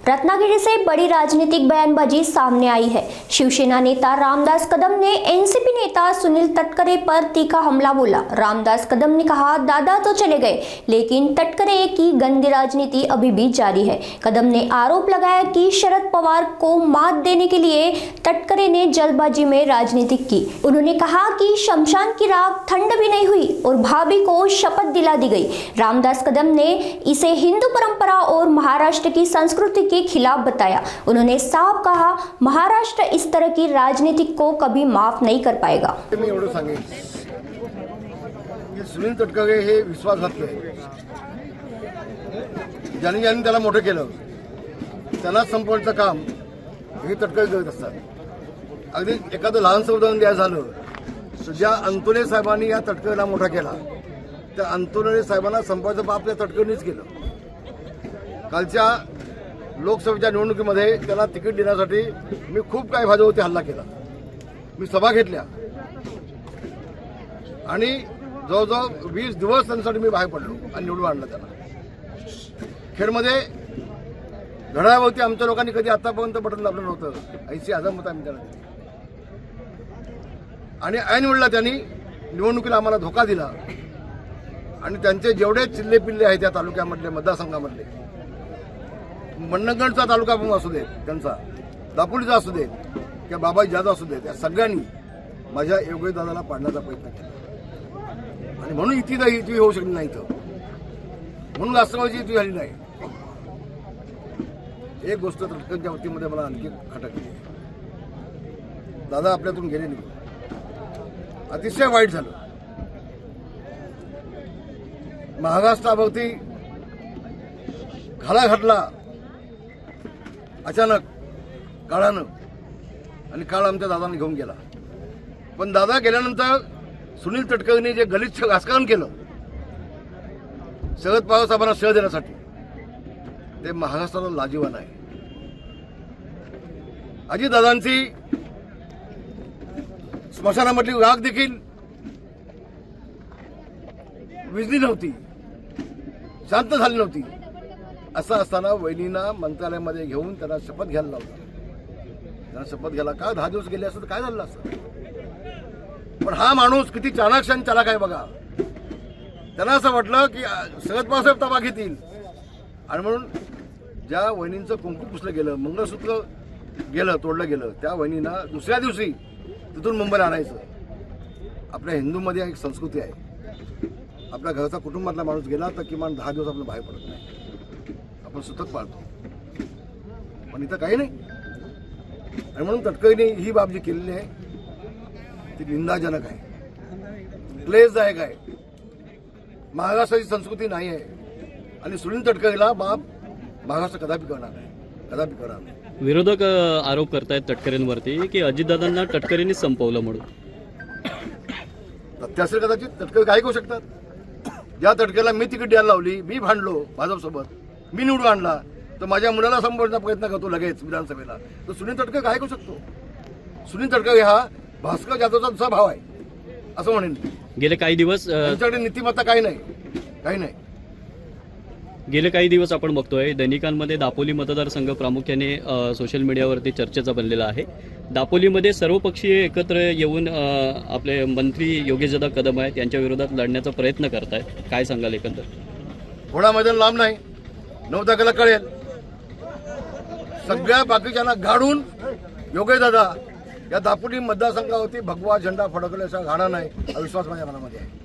रत्नागिरी से बड़ी राजनीतिक बयानबाजी सामने आई है। शिवसेना नेता रामदास कदम ने एनसीपी नेता सुनील तटकरे पर तीखा हमला बोला। रामदास कदम ने कहा, दादा तो चले गए लेकिन तटकरे की गंदी राजनीति अभी भी जारी है। कदम ने आरोप लगाया कि शरद पवार को मात देने के लिए तटकरे ने जल्दबाजी में राजनीति की। उन्होंने कहा कि शमशान की राख ठंड भी नहीं हुई और भाभी को शपथ दिला दी गई। रामदास कदम ने इसे हिंदू परंपरा और महाराष्ट्र की संस्कृति के खिलाफ बताया। उन्होंने साफ कहा, महाराष्ट्र इस तरह की राजनीति को कभी माफ नहीं कर पाएगा। मी एवढं सांगेन की सुनील तटकरे हे विश्वासघातक आहे। ज्यांनी ज्यांनी त्याला मोठं केलं त्यांना संपवण्याचं काम हे तटकरे करत असतात। अगदी एखादं लहानसं उदाहरण द्यायचं झालं तर ज्या अंतोले साहेबांनी या तटकरेला मोठा केला त्या अंतोले साहेबांना संपवायचं बाप या तटकरेनेच केलं। कालच्या लोकसभेच्या निवडणुकीमध्ये त्याला तिकीट देण्यासाठी मी खूप काही भाजपवरती हल्ला केला। मी सभा घेतल्या आणि जवळजवळ 20 दिवस त्यांच्यासाठी मी बाहेर पडलो आणि निवडून आणलं त्याला। खेडमध्ये घड्याळावरती आमच्या लोकांनी कधी आतापर्यंत बटन दाबलं नव्हतं। ऐशी हजार मतं आम्ही त्याला दिली आणि ऐन वेळेला त्यांनी निवडणुकीला आम्हाला धोका दिला आणि त्यांचे जेवढे चिल्ले पिल्ले आहेत त्या तालुक्यामधले मतदारसंघामधले, मंडणगडचा तालुका असू दे, त्यांचा दापोलीचा असू दे किंवा बाबाजी जाधव असू दे, त्या सगळ्यांनी माझ्या योगेश दादाला पाडण्याचा प्रयत्न केला आणि म्हणून इथे होऊ शकली नाही। म्हणून राष्ट्रवादीची इथे झाली नाही। एक गोष्ट तटकरेंच्या वतीमध्ये मला आणखी खटकली। दादा आपल्यातून गेले नाही, अतिशय वाईट झालं। महाराष्ट्राभोवती घाला घातला अचानक काळानं आणि काळ आमच्या दादाने घेऊन गेला। पण दादा गेल्यानंतर सुनील तटकरेंनी जे गलिच्छ राजकारण केलं शरद पवार साहेबांना शह देण्यासाठी, ते महाराष्ट्राला लाजिरवाणं आहे। अजितदादांची स्मशानामधली राख देखील विजली नव्हती, शांत झाली नव्हती। असं असताना वहिनींना मंत्रालयामध्ये घेऊन त्यांना शपथ घ्यायला लावलं। त्यांना शपथ घ्यायला का 10 दिवस गेले असतं तर काय झालं असतं। पण हा माणूस किती चाणाक्ष आणि चालाक आहे बघा। त्यांना असं वाटलं की शरद पवारसाहेब ताबा घेतील आणि म्हणून ज्या वहिनींचं कुंकू पुसलं गेलं, मंगळसूत्र गेलं, तोडलं गेलं, त्या वहिनींना दुसऱ्या दिवशी तिथून मुंबईला आणायचं। आपल्या हिंदूमध्ये एक संस्कृती आहे, आपल्या घरचा कुटुंबातला माणूस गेला तर किमान 10 दिवस आपलं बाहेर पडत नाही, आपण सुतक पाळतो। पण इथं काही नाही आणि म्हणून तटकरेने ही बाब जी केलेली आहे ती निंदाजनक आहे, क्लेशदायक आहे। महाराष्ट्राची संस्कृती नाही आहे आणि सुनील तटकरेला बाब महाराष्ट्र कदापि करणार नाही, कदापि करणार नाही। विरोधक आरोप करतायत तटकरेंवरती की अजितदादांना तटकरेंनी संपवलं म्हणून। तथ्य असेल कदाचित, तटकरे काय करू शकतात। ज्या तटकरेला मी तिकीट द्यायला लावली, मी भांडलो भाजपसोबत, मी निवडून आणला, तर माझ्या मुलाला संपवण्याचा प्रयत्न करतो लगेच विधानसभेला, तर सुनील तटकरे काय करू शकतो। सुनील तटकरे हा भास्कर जाधवचा दुसरा भाव आहे असं म्हणेन। गेले काही दिवस त्यांच्याकडे नीतिमत्ता काही नाही, काही नाही। गेले काही दिवस आपण बघतोय दैनिकांमध्ये दापोली मतदारसंघ प्रामुख्याने सोशल मीडियावरती चर्चेचा बनलेला आहे। दापोलीमध्ये सर्वपक्षीय एकत्र येऊन आपले मंत्री योगेशदादा कदम आहेत यांच्या विरोधात लढण्याचा प्रयत्न करतायत, काय सांगाल एकंदर? घोडा मैदान लांब नाही, 9 तारखेला कळेल। सगळ्या बाकीच्यांना गाडून योगेशदादा या दापोली मतदारसंघावरती भगवा झेंडा फडकवल्याचा घाणा नाही, हा विश्वास माझ्या मनामध्ये आहे।